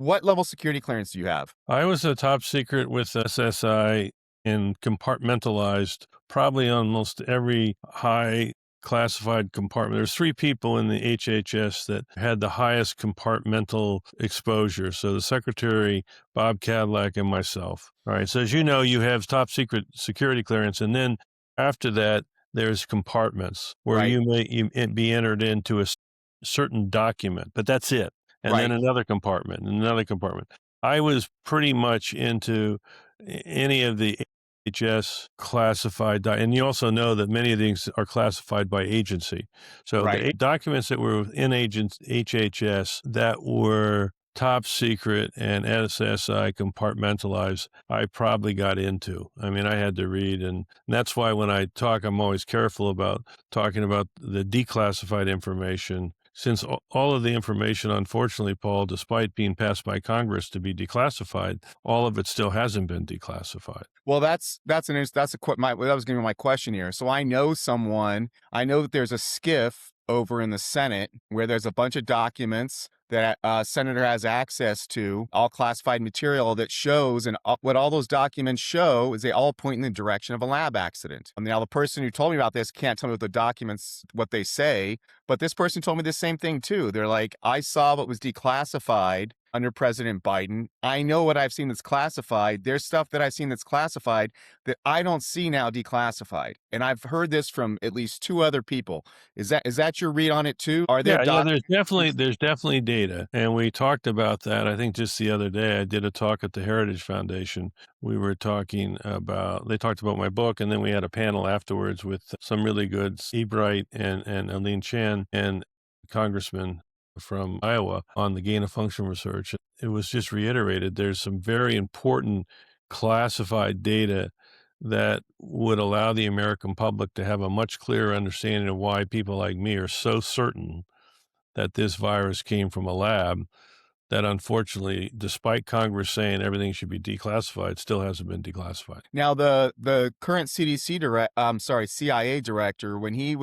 What level security clearance do you have? I was a top secret with SSI and compartmentalized probably almost every high classified compartment. There's three people in the HHS that had the highest compartmental exposure. So the secretary, Bob Cadillac, and myself. All right. So as you know, you have top secret security clearance. And then after that, there's compartments where Right, be entered into a certain document, but that's it. And then right, another compartment, and another compartment. I was pretty much into any of the HS classified, and you also know that many of these are classified by agency. So right. the documents that were in HHS that were top secret and SSI compartmentalized, I probably got into. I mean, I had to read, and that's why when I talk, I'm always careful about talking about the declassified information since all of the information, unfortunately, Paul, despite being passed by Congress to be declassified, all of it still hasn't been declassified. Well, that's a that was gonna be my question here. So I know someone, I know that there's a skiff over in the Senate where there's a bunch of documents that a senator has access to, all classified material that shows, and what all those documents show is they all point in the direction of a lab accident. Now, the person who told me about this can't tell me what the documents, what they say, but this person told me the same thing too. They're like, I saw what was declassified under President Biden. I know what I've seen that's classified. There's stuff that I've seen that's classified that I don't see now declassified. And I've heard this from at least two other people. Is that your read on it too? Are there Yeah, documents? there's definitely data, and we talked about that. I think just the other day, I did a talk at the Heritage Foundation. We were talking about they talked about my book, and then we had a panel afterwards with some really good Ebright and Aline Chan and Congressman from Iowa on the gain of function research. It was just reiterated. There's some very important classified data that would allow the American public to have a much clearer understanding of why people like me are so certain that this virus came from a lab that unfortunately, despite Congress saying everything should be declassified, still hasn't been declassified. Now, the current CIA director, when he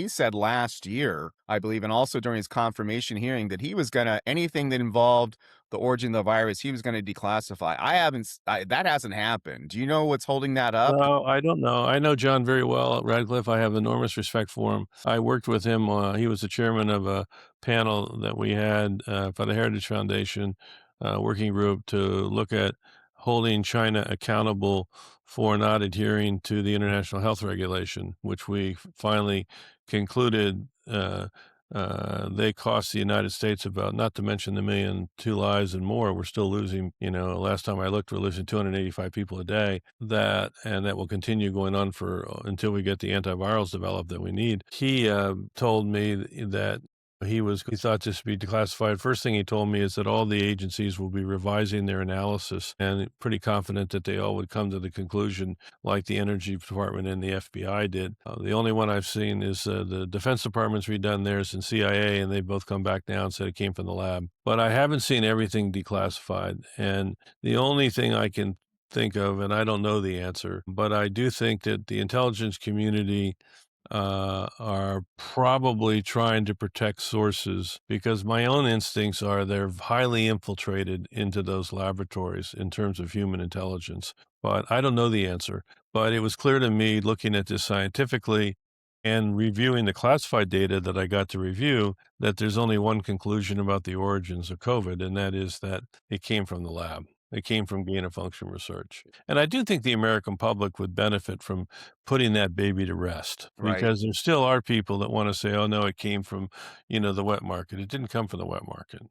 said last year, I believe, and also during his confirmation hearing, that he was gonna anything that involved the origin of the virus, he was gonna declassify. That hasn't happened. Do you know what's holding that up? No, I don't know. I know John very well at Radcliffe. I have enormous respect for him. I worked with him. He was the chairman of a panel that we had for the Heritage Foundation working group to look at holding China accountable for not adhering to the international health regulation, which we finally concluded. They cost the United States about, not to mention the million, two lives and more. We're still losing, last time I looked, we're losing 285 people a day. And that will continue going on for until we get the antivirals developed that we need. He told me that he thought this would be declassified. First thing he told me is that all the agencies will be revising their analysis and pretty confident that they all would come to the conclusion like the Energy Department and the FBI did. The only one I've seen is the Defense Department's redone theirs and CIA, and they both come back now and said it came from the lab. But I haven't seen everything declassified. And the only thing I can think of, and I don't know the answer, but I do think that the intelligence community are probably trying to protect sources because my own instincts are they're highly infiltrated into those laboratories in terms of human intelligence. But I don't know the answer. But it was clear to me looking at this scientifically and reviewing the classified data that I got to review that there's only one conclusion about the origins of COVID, and that is that it came from the lab. It came from gain of function research. And I do think the American public would benefit from putting that baby to rest Right. because there still are people that want to say, oh, no, it came from, the wet market. It didn't come from the wet market.